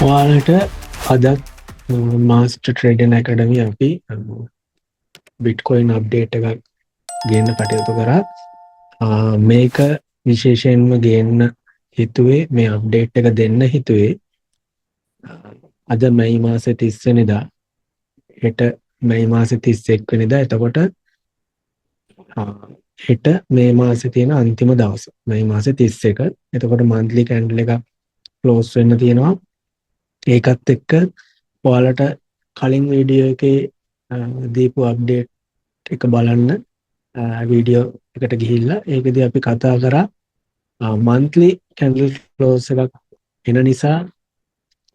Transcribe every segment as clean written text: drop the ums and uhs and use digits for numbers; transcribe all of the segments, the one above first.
ඔයාලට අදත් master trading ඇකඩමි අපි බිට්කොයින් අප්ඩේට් එකක් ගන්න කටයුතු කරා. මේක විශේෂයෙන්ම ගන්න හිතුවේ මේ අප්ඩේට් එක දෙන්න හිතුවේ අද මැයි මාස 30 වෙනිදා හෙට මැයි මාස 31 වෙනිදා. එතකොට හෙට මේ මාසේ තියෙන අන්තිම දවස මැයි මාස 31. එතකොට මන්ත්ලි කැන්ඩල් එක ක්ලෝස් වෙන්න තියෙනවා. ඒකත් එක්ක ඔයාලට කලින් වීඩියෝ එකේ දීපු අප්ඩේට් එක බලන්න වීඩියෝ එකට ගිහිල්ලා ඒකදී අපි කතා කරා මන්ත්ලි කැන්ඩල් ක්ලෝස් එකක් එන නිසා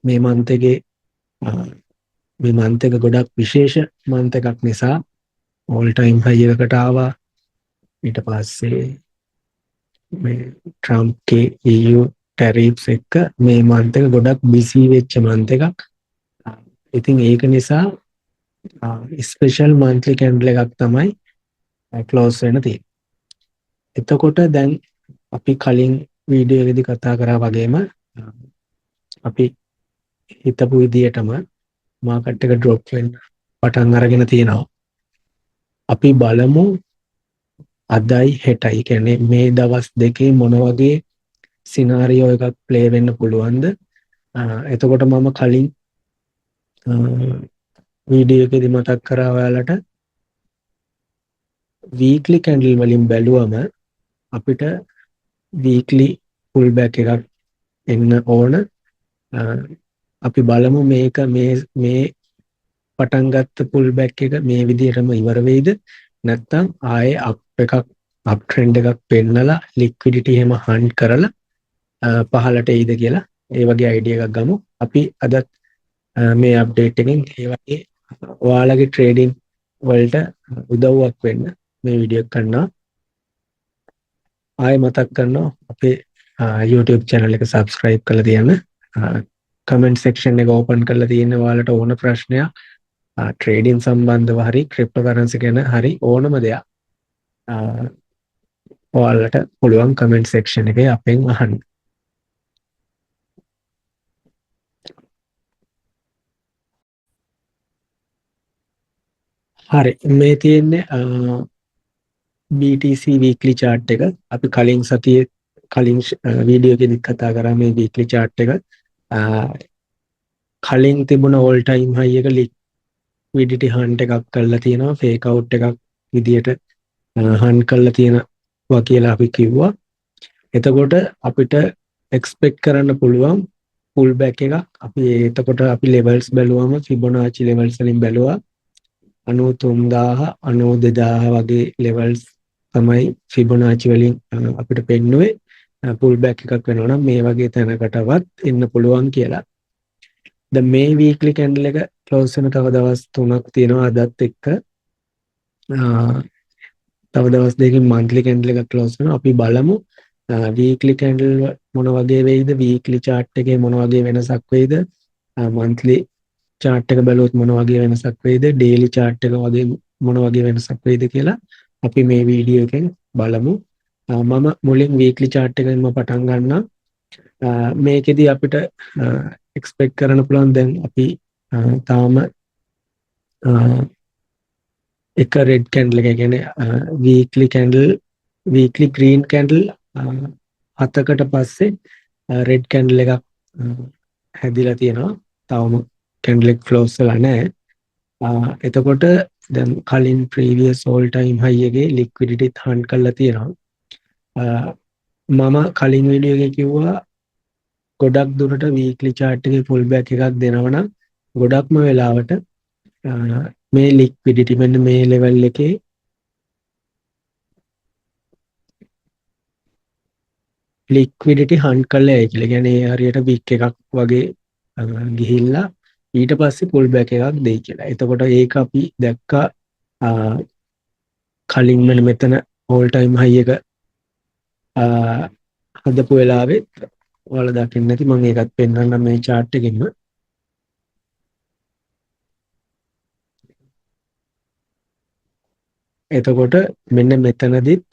මේ මන්ත් එකේ මේ මන්ත් එක ගොඩක් විශේෂ මන්ත් එකක් නිසා all time high එකකට ආවා. ඊට පස්සේ මේ ට්‍රම්ප්ගේ EU ටැරිෆ්ස් එක්ක මේ මන්ත් එක ගොඩක් බිසි වෙච්ච මන්ත් එකක්. ඉතින් ඒක නිසා ස්පෙෂල් මන්ත්ලි කැන්ඩල් එකක් තමයි ක්ලෝස් වෙන්න තියෙන්නේ. එතකොට දැන් අපි කලින් වීඩියෝ එකේදී කතා කරා වගේම අපි හිතපු විදියටම මාකට් එක ඩ්‍රොප් වෙන්න පටන් අරගෙන තියෙනවා. අපි බලමු අදයි හෙටයි කියන්නේ මේ දවස් දෙකේ මොන වගේ සිනාරියෝ එකක් ප්ලේ වෙන්න පුළුවන්ද. එතකොට මම කලින් වීඩියෝ එකේදී මතක් කරා ඔයාලට වීක්ලි කැන්ඩල් වලින් බැලුවම අපිට වීක්ලි පුල් බැක් එකක් එන්න ඕන. අපි බලමු මේක මේ පටන් ගත්ත පුල් බැක් එක මේ විදිහටම ඉවර වෙයිද නැත්නම් ආයේ අප් එකක් අප් ට්‍රෙන්ඩ් එකක් පෙන්නලා ලික්විඩිටි එහෙම හන්ට් කරලා පහළට එයිද කියලා ඒ වගේ අයිඩියා එකක් ගමු. අපි අදත් මේ අප්ඩේට් එකෙන් ඒ වගේ ඔයාලගේ ට්‍රේඩින් වලට උදව්වක් වෙන්න මේ වීඩියෝ එක කරනවා. ආයෙ මතක් කරනවා අපේ YouTube channel එක subscribe කරලා තියන්න. comment section එක open කරලා තියෙන ඔයාලට ඕන ප්‍රශ්නයක් ට්‍රේඩින් සම්බන්ධව හරි ක්‍රිප්ටෝකරන්සි ගැන හරි ඕනම දෙයක් ඔයාලට පුළුවන් comment section එකේ අපෙන් අහන්න. හරි, මේ තියෙන්නේ BTC weekly chart එක. අපි කලින් සතියේ කලින් වීඩියෝ එකේදී කතා කරා මේ weekly chart එක. කලින් තිබුණ all time high එක liquidity hunt එකක් කරලා තියෙනවා. fake out එකක් විදියට hunt කරලා තියෙනවා කියලා අපි කිව්වා. එතකොට අපිට expect කරන්න පුළුවන් pull back එකක්. අපි එතකොට අපි levels බැලුවම Fibonacci levels වලින් බැලුවා 93000 92000 වගේ levels තමයි Fibonacci වලින් අපිට පෙන්නුවේ pull back එකක් වෙනවා නම් මේ වගේ තැනකටවත් එන්න පුළුවන් කියලා. දැන් මේ weekly candle එක close වෙන තව දවස් 3ක් තියෙනවා අදත් එක්ක. තව දවස් දෙකකින් monthly candle එක close වෙනවා. අපි බලමු weekly candle මොන වගේ වෙයිද, weekly chart එකේ මොන වගේ වෙනසක් වෙයිද, monthly chart එක බැලුවොත් මොන වගේ වෙනසක් වෙයිද, daily chart එක වගේ මොන වගේ වෙනසක් වෙයිද කියලා අපි මේ වීඩියෝ එකෙන් බලමු. මම මුලින් weekly chart එකෙන්ම පටන් ගන්නම්. මේකෙදි අපිට expect කරන්න පුළුවන් දැන් අපි තාම එක red candle එක කියන්නේ weekly green candle 7කට පස්සේ red candle එකක් හැදිලා තියෙනවා. තවම candle එක close වෙලා නැහැ. එතකොට දැන් කලින් previous all time high එකේ liquidity hunt කරලා තියෙනවා. මම කලින් වීඩියෝ එකේ කිව්වා ගොඩක් දුරට weekly chart එකේ pull back එකක් දෙනවනම් ගොඩක්ම වෙලාවට මේ liquidity මෙන්න මේ level එකේ liquidity hunt කරලා යයි කියලා. කියන්නේ හරියට wick එකක් වගේ ගිහිල්ලා ඊට පස්සේ pull back එකක් දෙයි කියලා. එතකොට ඒක අපි දැක්කා කලින් මෙතන all time high එක හදපු වෙලාවෙත් ඔයාලා දකින්න නැති මම ඒකත් පෙන්වන්නම් මේ chart එකෙන්ම. එතකොට මෙන්න මෙතනදිත්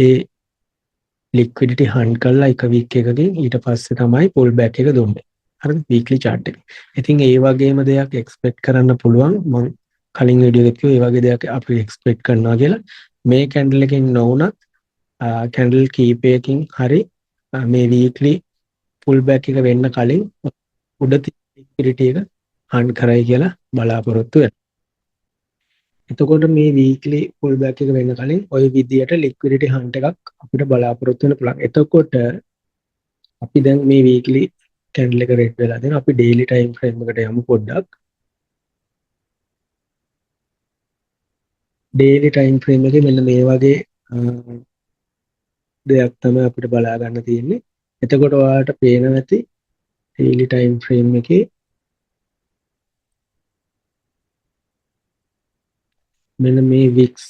ඒ liquidity hunt කරලා එක week එකකින් ඊට පස්සේ තමයි pull back එක දුන්නේ. හරිද? වීක්ලි chart එක. ඉතින් ඒ වගේම දෙයක් එක්ස්පෙක්ට් කරන්න පුළුවන්. මම කලින් වීඩියෝ එකේ කිව්වා ඒ වගේ දෙයක් අපි එක්ස්පෙක්ට් කරනවා කියලා. මේ කැන්ඩල් එකෙන් නොවුනත් කැන්ඩල් කීපයකින් හරි මේ වීක්ලි පුල් බැක් එක වෙන්න කලින් උඩ ලික්විඩිටි එක හන්ට් කරයි කියලා බලාපොරොත්තු වෙනවා. එතකොට මේ වීක්ලි පුල් බැක් එක වෙන්න කලින් ওই විදියට ලික්විඩිටි හන්ට් එකක් අපිට බලාපොරොත්තු වෙන්න පුළුවන්. එතකොට අපි දැන් මේ වීක්ලි කැන්ඩල් එක රෙඩ් වෙලා දෙනවා. අපි ඩේලි ටයිම් ෆ්‍රේම් එකට යමු පොඩ්ඩක්. ඩේලි ටයිම් ෆ්‍රේම් එකේ මෙන්න මේ වගේ දෙයක් තමයි අපිට බලා ගන්න තියෙන්නේ. එතකොට ඔයාලට පේනවා ඇති ඩේලි ටයිම් ෆ්‍රේම් එකේ මෙන්න මේ වික්ස්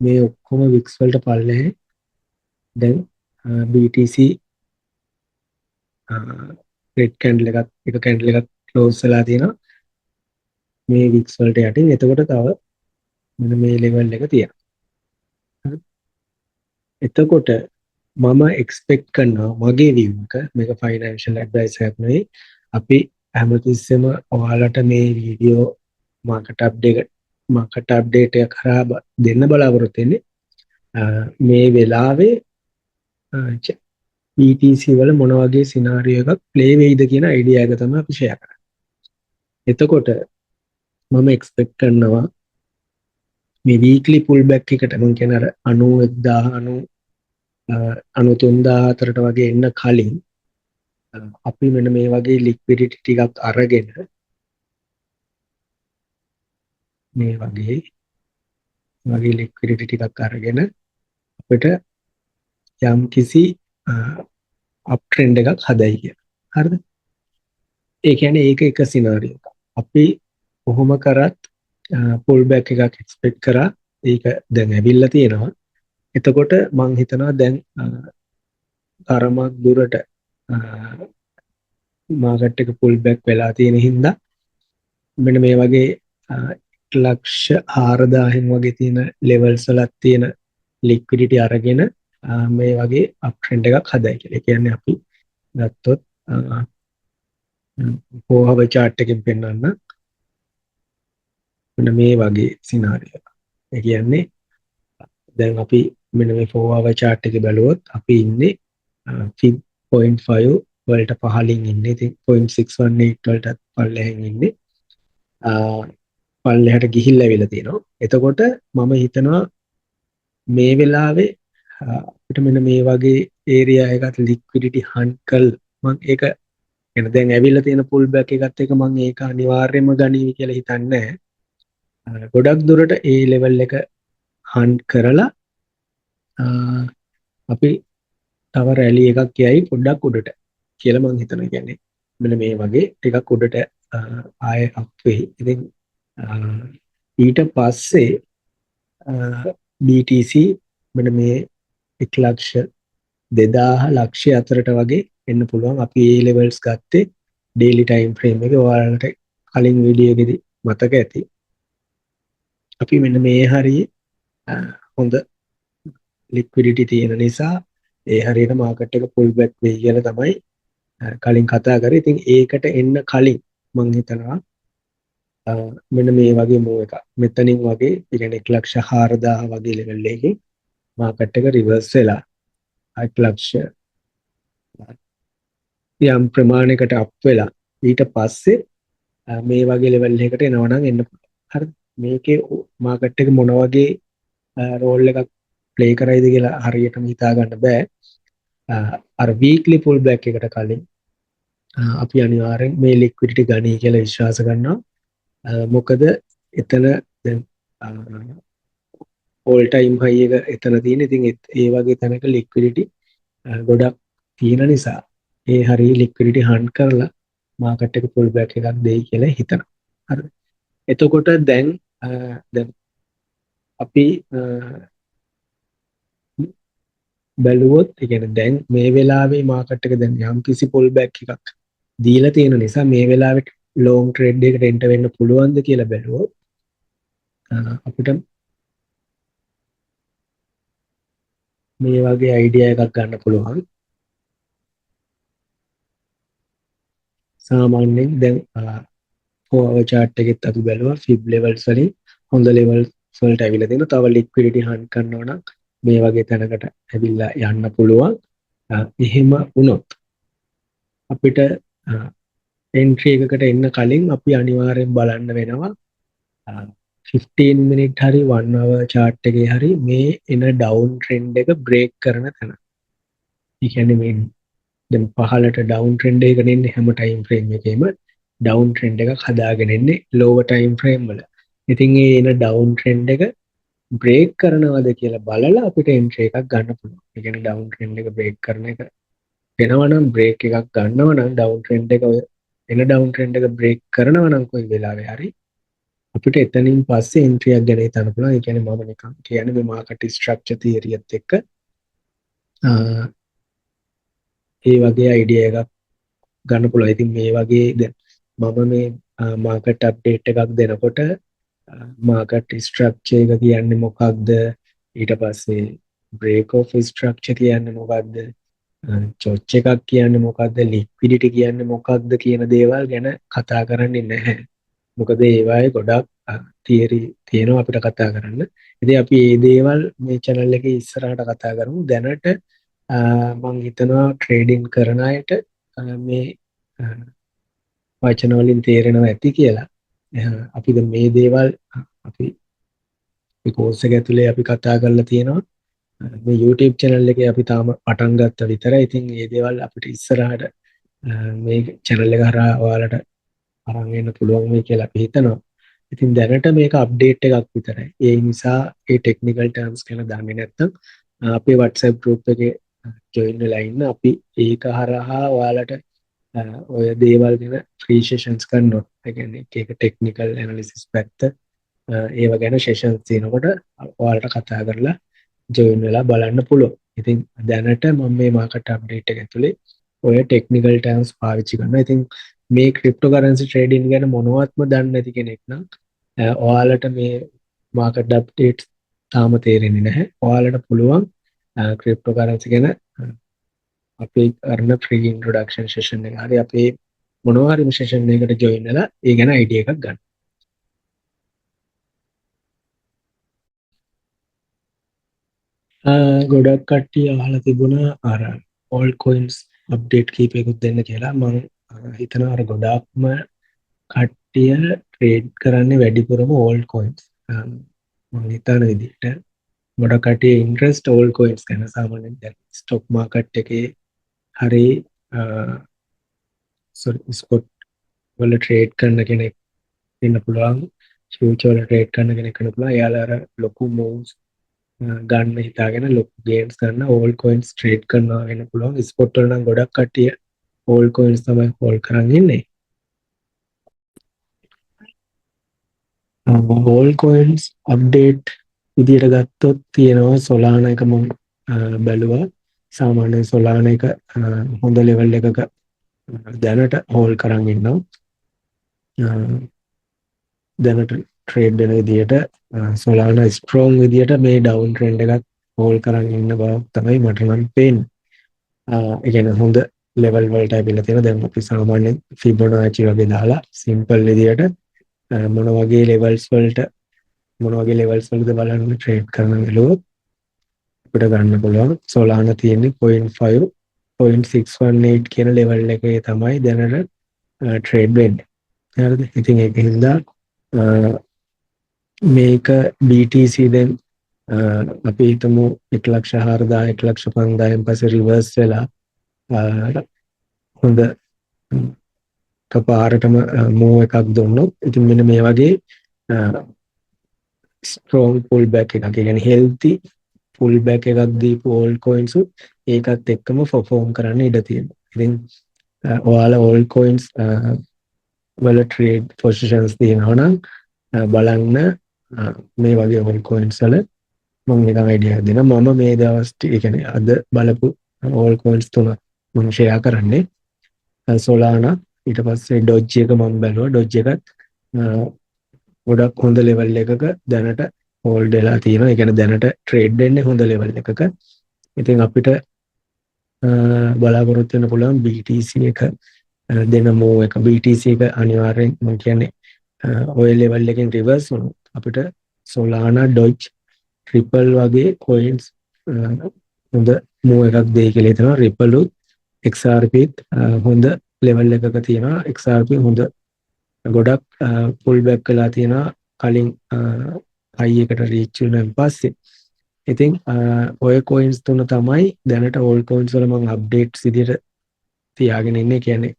මේ ඔක්කොම වික්ස් වලට පල්ලෙහේ දැන් BTC රෙඩ් කැන්ඩල් එක කැන්ඩල් එකක් ක්ලෝස් වෙලා තියෙනවා මේ වික්ස් වලට යටින්. එතකොට තව මෙන්න මේ ලෙවල් එක තියෙනවා. එතකොට මම එක්ස්පෙක්ට් කරනවා මගේ view එක මේක ෆයිනෑන්ෂල් ඇඩ්වයිස් එකක් නෙවෙයි. අපි හැමතිස්සෙම ඔයාලට මේ වීඩියෝ මාකට් අප්ඩේට් එක කරා දෙන්න බලාපොරොත්තු වෙන්නේ. මේ වෙලාවේ BTC වල මොන වගේ සිනාරියෝ එකක් ප්ලේ වෙයිද කියන අයිඩියා එක තමයි අපි ෂෙයා කරන්නේ. එතකොට මම එක්ස්පෙක්ට් කරනවා මේ වීක්ලි පුල් බැක් එකට මම කියන අර 91000 93,004ට වගේ එන්න කලින් අපි මෙන්න මේ වගේ ලික්විඩිටි ටිකක් අරගෙන මේ වගේ ලික්විඩිටි ටිකක් අරගෙන අපිට යම් කිසි අප් ට්‍රෙන්ඩ් එකක් හදයි කියලා. හරිද? ඒ කියන්නේ ඒක එක සිනාරියෝ එකක්. අපි කොහොම කරත් පුල් බැක් එකක් එක්ස්පෙක්ට් කරා. ඒක දැන් ඇවිල්ලා තියෙනවා. එතකොට මම හිතනවා දැන් තරමක් දුරට මාකට් එක පුල් බැක් වෙලා තියෙන හින්දා මෙන්න මේ වගේ 1,04,000 වගේ තියෙන ලෙවල්ස් වලක් තියෙන ලික්විඩිටි අරගෙන මේ වගේ අප් ට්‍රෙන්ඩ් එකක් හදයි කියලා. ඒ කියන්නේ අපි ගත්තොත් පෝහව chart එකෙන් පෙන්වන්න මෙන්න මේ වගේ සිනාරියෝ. ඒ කියන්නේ දැන් අපි මෙන්න මේ 4 hour chart එක බැලුවොත් අපි ඉන්නේ fib 0.5 වලට පහලින් ඉන්නේ. ඉතින් 0.618 වලට පල්ලෙහෙන් ඉන්නේ. පල්ලෙහාට ගිහිල්ලා ඇවිල්ලා තියෙනවා. එතකොට මම හිතනවා මේ වෙලාවේ අපිට මෙන්න මේ වගේ ඒරියා එකත් ලික්විඩිටි හන්ට් කල් මම ඒක එන දැන් ඇවිල්ලා තියෙන පුල් බැක් එකත් එක මම ඒක අනිවාර්යයෙන්ම ගනීවි කියලා හිතන්නේ නැහැ. ගොඩක් දුරට ඒ ලෙවල් එක හන්ට් කරලා අපි තව රැලි එකක් යයි පොඩ්ඩක් උඩට කියලා මම හිතනවා. කියන්නේ මෙන්න මේ වගේ ටිකක් උඩට ආයෙ අප් වෙයි. ඉතින් ඊට පස්සේ BTC මෙන්න මේ 1,02,000 ලක්ෂය අතරට වගේ එන්න පුළුවන්. අපි ඒ ලෙවල්ස් ගත්තේ ඩේලි ටයිම් ෆ්‍රේම් එකේ. ඔයාලට කලින් වීඩියෝ එකේදී මතක ඇති. අපි මෙන්න මේ හරිය හොඳ ලික්විඩිටි තියෙන නිසා ඒ හරියට මාකට් එක පුල් බැක් වෙයි කියලා තමයි කලින් කතා කරේ. ඉතින් ඒකට එන්න කලින් මම හිතනවා මෙන්න මේ වගේ මූව් එකක් මෙතනින් වගේ කියන්නේ 1,04,000 වගේ ලෙවල් එකකින් මාකට් එක රිවර්ස් වෙලා 1,00,000 යම් ප්‍රමාණයකට අප් වෙලා ඊට පස්සේ මේ වගේ ලෙවල් එකකට එනවා නම් එන්න පුළුවන්. හරිද? මේකේ මාකට් එක මොන වගේ රෝල් එකක් ප්ලේ කරයිද කියලා හරියටම හිතා ගන්න බෑ. අර වීක්ලි පුල් බැක් එකට කලින් අපි අනිවාර්යෙන් මේ ලික්විඩිටි ගනී කියලා විශ්වාස කරනවා. මොකද එතන දැන් ඕල් ටයිම් හයි එක එතන තියෙන. ඉතින් ඒ වගේ තැනක ලික්විඩිටි ගොඩක් තියෙන නිසා ඒ හරිය ලික්විඩිටි හන්ට් කරලා මාකට් එක පුල් බැක් එකක් දෙයි කියලා හිතනවා. හරිද? එතකොට දැන් අපි බැලුවොත් ඒ කියන්නේ දැන් මේ වෙලාවේ මාකට් එක දැන් යම් කිසි පුල් බැක් එකක් දීලා තියෙන නිසා මේ වෙලාවට ලොන්ග් ට්‍රේඩ් එකකට එන්ටර් වෙන්න පුළුවන්ද කියලා බැලුවොත් අපිට මේ වගේ අයිඩියා එකක් ගන්න පුළුවන්. සාමාන්‍යයෙන් දැන් 4 chart එකෙත් අපි බැලුවා fib levels වලින් හොඳ levels වලට ඇවිල්ලා තියෙනවා. තව liquidity hunt කරනවා නම් මේ වගේ තැනකට ඇවිල්ලා යන්න පුළුවන්. එහෙම වුණොත් අපිට entry එකකට එන්න කලින් අපි අනිවාර්යෙන් බලන්න වෙනවා 15 minute හරි 1 hour chart එකේ හරි මේ එන down trend එක break කරන තැන. ඒ කියන්නේ මේ දැන් පහළට down trend එකක එන්නේ හැම time frame එකේම down trend එකක් හදාගෙන එන්නේ lower time frame වල. ඉතින් ඒ එන down trend එක break කරනවද කියලා බලලා අපිට entry එකක් ගන්න පුළුවන්. ඒ කියන්නේ down trend එක break කරන එක වෙනවා නම් break එකක් ගන්නවා නම් down trend එක ඔය එන down trend එක break කරනවා නම් කොයි වෙලාවෙ හරි අපිට එතනින් පස්සේ entry එකක් ගැන හිතන්න පුළුවන්. ඒ කියන්නේ මම නිකන් කියන්නේ මේ market structure theory එකත් එක්ක ඒ වගේ idea එකක් ගන්න පුළුවන්. ඉතින් මේ වගේ දැන් මම මේ market update එකක් දෙනකොට market structure එක කියන්නේ මොකක්ද? ඊට පස්සේ break of structure කියන්නේ මොකක්ද? චොච් එකක් කියන්නේ මොකක්ද? liquidity කියන්නේ මොකක්ද කියන දේවල් ගැන කතා කරන්නේ නැහැ. මොකද ඒවායේ ගොඩක් theory තියෙනවා අපිට කතා කරන්න. ඉතින් අපි මේ දේවල් මේ channel එකේ ඉස්සරහට කතා කරමු. දැනට මම හිතනවා trading කරන අයට මේ වචන වලින් තේරෙනවා ඇති කියලා. අපි දැන් මේ දේවල් අපි course එක ඇතුලේ අපි කතා කරලා තියෙනවා. මේ YouTube channel එකේ අපි තාම පටන් ගත්ත විතරයි. ඉතින් මේ දේවල් අපිට ඉස්සරහට මේ channel එක හරහා ඔයාලට අරන් එන්න පුළුවන් වෙයි කියලා අපි හිතනවා. ඉතින් දැනට මේක අප්ඩේට් එකක් විතරයි. ඒ නිසා ඒ ටෙක්නිකල් ටර්ම්ස් ගැන දන්නේ නැත්නම් අපේ WhatsApp group එකේ join වෙලා ඉන්න. අපි ඒක හරහා ඔයාලට ඔය දේවල් ගැන free sessions කරනවා. ඒ කියන්නේ ඒක technical analysis පැත්ත ඒව ගැන sessions තියෙනකොට ඔයාලට කතා කරලා join වෙලා බලන්න පුළුවන්. ඉතින් දැනට මම මේ market update එක ඇතුලේ ඔය technical terms පාවිච්චි කරනවා. ඉතින් මේ cryptocurrency trading ගැන මොනවත්ම දන්නේ නැති කෙනෙක් නම් ඔයාලට මේ market updates තාම තේරෙන්නේ නැහැ. ඔයාලට පුළුවන් cryptocurrency ගැන අපේ කරන free introduction session එක හරි අපේ මොනවා හරි session එකකට join වෙලා ඒ ගැන idea එකක් ගන්න. ගොඩක් කට්ටිය අහලා තිබුණා අර altcoins update කීපයකුත් දෙන්න කියලා. මම හිතනවා අර ගොඩාක්ම කට්ටිය trade කරන්නේ වැඩිපුරම altcoins. මම හිතන විදිහට ගොඩක් කට්ටිය interest altcoins ගැන සාමාන්‍යයෙන් දැන් stock market එකේ හරි spot වල trade කරන කෙනෙක් ඉන්න පුළුවන්. future වල trade කරන කෙනෙක් ඉන්න පුළුවන්. එයාලා අර ලොකු moves ගන්න හිතාගෙන ලොකු gains ගන්න all coins trade කරනවා වෙන්න පුළුවන්. spot වල නම් ගොඩක් කට්ටිය all coins තමයි hold කරන් ඉන්නේ. all coins update විදියට ගත්තොත් තියෙනවා Solana එක මම බැලුවා. සාමාන්‍යයෙන් Solana එක හොඳ level එකක දැනට hold කරන් ඉන්නවා. දැනට trade වෙන විදියට Solana strong විදියට මේ down trend එකත් hold කරන් ඉන්න බව තමයි මට නම් පේන්නේ. ඒ කියන්නේ හොඳ level වලට ඇවිල්ලා තියෙනවා. දැන් අපි සාමාන්‍යයෙන් Fibonacci වගේ දාලා simple විදියට මොන වගේ levels වලටද බලන්න trade කරන වෙලාවොත් අපිට ගන්න පුළුවන්. Solana තියෙන්නේ 0.5 0.618 කියන level එකේ තමයි දැනට trade වෙන්නේ. හරිද? ඉතින් ඒකින්ද මේක BTC දැන් අපි හිතමු 1,04,000 1,05,000 පස්සේ රිවර්ස් වෙලා හොඳ කපාරටම මූව් එකක් දුන්නොත් ඉතින් මෙන්න මේ වගේ strong pull back එකක් කියන්නේ healthy pull back එකක් දීපු all coins ඒකත් එක්කම perform කරන්න ඉඩ තියෙනවා. ඉතින් ඔයාලා all coins වල trade positions තියෙනවා නම් බලන්න මේ වගේ all coins වල මම නිකන් idea එකක් දෙනවා. මම මේ දවස් ඒ කියන්නේ අද බලපු all coins තුන මම share කරන්නේ. Solana ඊට පස්සේ Doge එක මම බැලුවා. Doge එකත් ගොඩක් හොඳ level එකක දැනට hold වෙලා තියෙනවා. ඒ කියන්නේ දැනට trade වෙන්නේ හොඳ level එකක. ඉතින් අපිට බලාපොරොත්තු වෙන්න පුළුවන් BTC එක දෙන මූව් එක BTC එක අනිවාර්යෙන් මම කියන්නේ ඔය ලෙවල් එකෙන් රිවර්ස් වුණොත් අපිට Solana Doge Ripple වගේ coins හොඳ මූව් එකක් දෙයි කියලා හිතනවා. Ripple උත් XRP හොඳ ලෙවල් එකක තියෙනවා. XRP හොඳ ගොඩක් පුල් බැක් කළා තියෙනවා කලින් හයි එකට රීච් වුණාන් පස්සේ. ඉතින් ඔය coins තුන තමයි දැනට all coins වල මම අප්ඩේට්ස් විදිහට තියාගෙන ඉන්නේ. කියන්නේ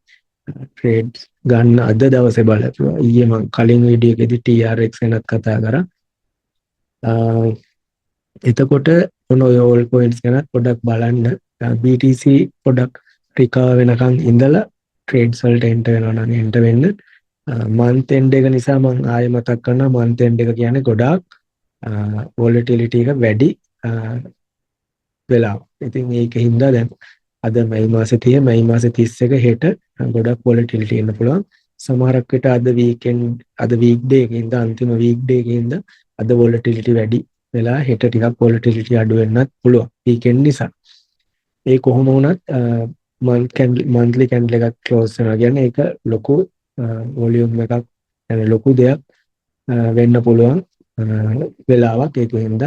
ට්‍රේඩ්ස් ගන්න අද දවසේ බලපුවා. ඊයේ මම කලින් වීඩියෝ එකේදී TRX ගැනත් කතා කරා. එතකොට ඔන්න ඔය all coins ගැනත් පොඩ්ඩක් බලන්න. BTC පොඩ්ඩක් රිකවර් වෙනකන් ඉඳලා ට්‍රේඩ්ස් වලට එන්ටර් වෙනවා නම් එන්ටර් වෙන්න. month end එක නිසා මම ආයෙ මතක් කරනවා month end එක කියන්නේ ගොඩාක් volatility එක වැඩි වෙලාව. ඉතින් ඒකින්ද දැන් අද මැයි මාසේ 31 හෙට ගොඩක් volatility එන්න පුළුවන්. සමහරක් විට අද weekend අද weekday එකකින්ද අන්තිම weekday එකකින්ද අද volatility වැඩි වෙලා හෙට ටිකක් volatility අඩු වෙන්නත් පුළුවන් weekend නිසා. ඒ කොහොම වුණත් monthly candle එකක් close වෙනවා කියන්නේ ඒක ලොකු volume එකක් يعني ලොකු දෙයක් වෙන්න පුළුවන් වෙලාවක්. ඒකින්ද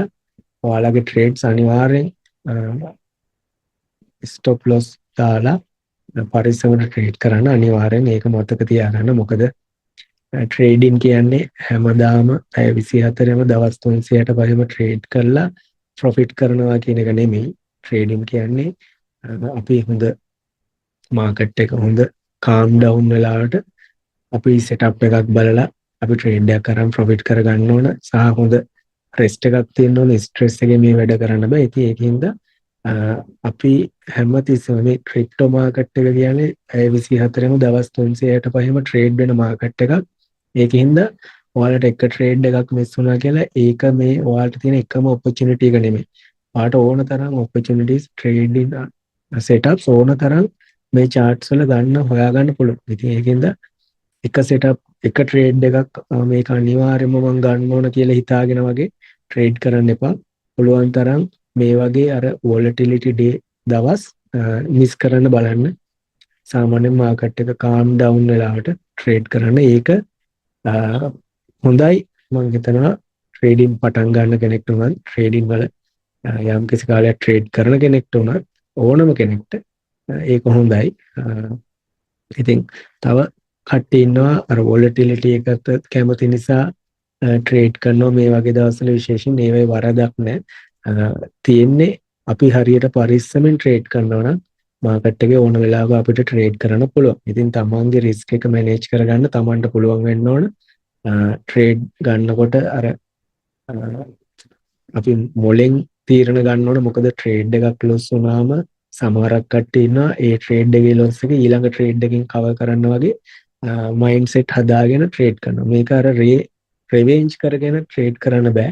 ඔයාලගේ trades අනිවාර්යෙන් stop loss දාලා පරිස්සමට ට්‍රේඩ් කරන්න අනිවාර්යෙන් ඒක මතක තියාගන්න. මොකද ට්‍රේඩින් කියන්නේ හැමදාම පැය 24ම දවස් 365ම ට්‍රේඩ් කරලා ප්‍රොෆිට් කරනවා කියන එක නෙමෙයි. ට්‍රේඩින් කියන්නේ අපි හොඳ මාකට් එක හොඳ කාම් ඩවුන් වෙලාවට අපි සෙටප් එකක් බලලා අපි ට්‍රේඩ් එකක් කරන් ප්‍රොෆිට් කරගන්න ඕන. සහ හොඳ රෙස්ට් එකක් තියෙන්න ඕන. ස්ට්‍රෙස් එකේ මේ වැඩ කරන්න බෑ. ඉතින් ඒකින්ද අපි හැමතිස්සෙම මේ ක්‍රිප්ටෝ මාකට් එක කියන්නේ පැය 24ම දවස් 365ම ට්‍රේඩ් වෙන මාකට් එකක්. ඒකින්ද ඔයාලට එක ට්‍රේඩ් එකක් මිස් වුණා කියලා ඒක මේ ඔයාලට තියෙන එකම ඔපචුනිටි එක නෙමෙයි. ඔයාලට ඕන තරම් ඔපචුනිටිස් ට්‍රේඩින් සෙටප්ස් ඕන තරම් මේ charts වල ගන්න හොයාගන්න පුළුවන්. ඉතින් ඒකින්ද එක සෙටප් එක ට්‍රේඩ් එකක් මේක අනිවාර්යයෙන්ම මම ගන්න ඕන කියලා හිතාගෙන වගේ ට්‍රේඩ් කරන්න එපා. පුළුවන් තරම් මේ වගේ අර volatility day දවස් මිස් කරන්න බලන්න. සාමාන්‍ය මාකට් එක calm down වෙලාවට ට්‍රේඩ් කරන්න. ඒක හොඳයි. මම හිතනවා ට්‍රේඩින් පටන් ගන්න කෙනෙක්ට උනත් ට්‍රේඩින් වල යම් කිසි කාලයක් ට්‍රේඩ් කරන කෙනෙක්ට උනත් ඕනම කෙනෙක්ට ඒක හොඳයි. ඉතින් තව කට්ටිය ඉන්නවා අර volatility එකට කැමති නිසා ට්‍රේඩ් කරනවා මේ වගේ දවස්වල විශේෂයෙන් ඒවයි වරදක් නැහැ. තියෙන්නේ අපි හරියට පරිස්සමෙන් ට්‍රේඩ් කරනවා නම් මාකට් එකේ ඕන වෙලාවක අපිට ට්‍රේඩ් කරන්න පුළුවන්. ඉතින් තමන්ගේ රිස්ක් එක මැනේජ් කරගන්න තමන්ට පුළුවන් වෙන්න ඕන. ට්‍රේඩ් ගන්නකොට අර අපි මොලෙන් තීරණ ගන්න ඕන. මොකද ට්‍රේඩ් එකක් ලොස් වුණාම සමහරක් කට්ටිය ඉන්නවා ඒ ට්‍රේඩ් එකේ ලොස් එක ඊළඟ ට්‍රේඩ් එකකින් කවර් කරන්න වගේ මයින්ඩ් සෙට් හදාගෙන ට්‍රේඩ් කරනවා. මේක අර රිවෙන්ජ් කරගෙන ට්‍රේඩ් කරන්න බෑ.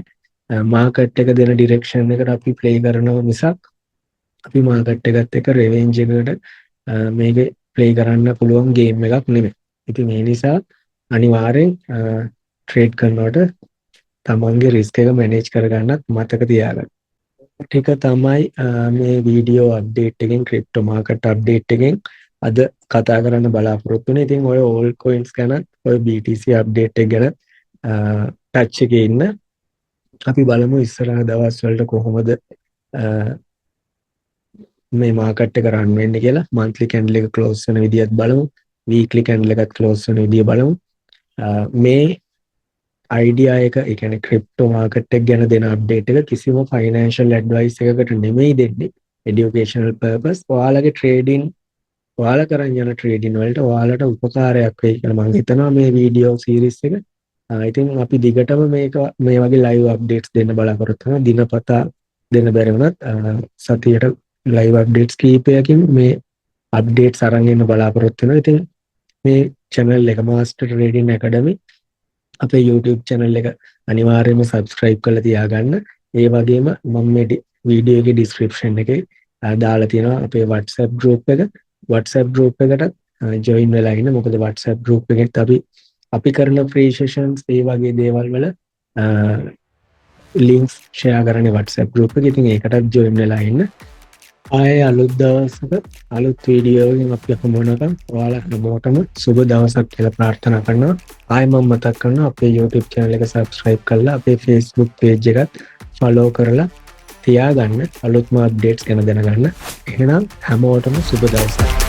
මාකට් එක දෙන ඩිරෙක්ෂන් එකට අපි ප්ලේ කරනවා මිසක් අපි මාකට් එකත් එක්ක රිවෙන්ජ් එකකට මේක ප්ලේ කරන්න පුළුවන් ගේම් එකක් නෙමෙයි. ඉතින් ඒ නිසා අනිවාර්යෙන් ට්‍රේඩ් කරනකොට තමන්ගේ රිස්ක් එක මැනේජ් කරගන්නත් මතක තියාගන්න. ටික තමයි මේ වීඩියෝ අප්ඩේට් එකෙන් ක්‍රිප්ටෝ මාකට් අප්ඩේට් එකෙන් අද කතා කරන්න බලාපොරොත්තු වෙන්නේ. ඉතින් ඔය all coins ගැන ඔය BTC අප්ඩේට් එක ගැන ටච් එකේ ඉන්න අපි බලමු ඉස්සරහ දවස් වලට කොහොමද මේ මාකට් එක රන් වෙන්නේ කියලා. monthly candle එක close වෙන විදියත් බලමු. weekly candle එකත් close වෙන විදිය බලමු. මේ idea එක ඒ කියන්නේ crypto market එක ගැන දෙන update එක කිසිම financial advice එකකට නෙමෙයි දෙන්නේ. educational purpose. ඔයාලගේ trading ඔයාලා කරන් යන trading වලට ඔයාලට උපකාරයක් වෙයි කියලා මම හිතනවා මේ video series එක. ඉතින් අපි දිගටම මේ වගේ live updates දෙන්න බලාපොරොත්තු වෙනවා. දිනපතා දෙන්න බැරි වුණත් සතියට live updates කීපයකින් මේ updates අරන් එන්න බලාපොරොත්තු වෙනවා. ඉතින් මේ channel එක Master Trading Academy අපේ YouTube channel එක අනිවාර්යයෙන්ම subscribe කරලා තියාගන්න. ඒ වගේම මම මේ video එකේ description එකේ දාලා තියෙනවා අපේ WhatsApp group එක. WhatsApp group එකට join වෙලා ඉන්න. මොකද WhatsApp group එකෙත් අපි කරන free sessions ඒ වගේ දේවල් වල links share කරන්නේ WhatsApp group එකේ. ඉතින් ඒකටත් join වෙලා ඉන්න. ආයේ අලුත් දවසක අලුත් වීඩියෝවකින් අපි හමුවනකම් ඔයාලා හැමෝටම සුබ දවසක් කියලා ප්‍රාර්ථනා කරනවා. ආයෙ මම මතක් කරනවා අපේ YouTube channel එක subscribe කරලා අපේ Facebook page එකත් follow කරලා තියාගන්න අලුත්ම updates ගැන දැනගන්න. එහෙනම් හැමෝටම සුබ දවසක්.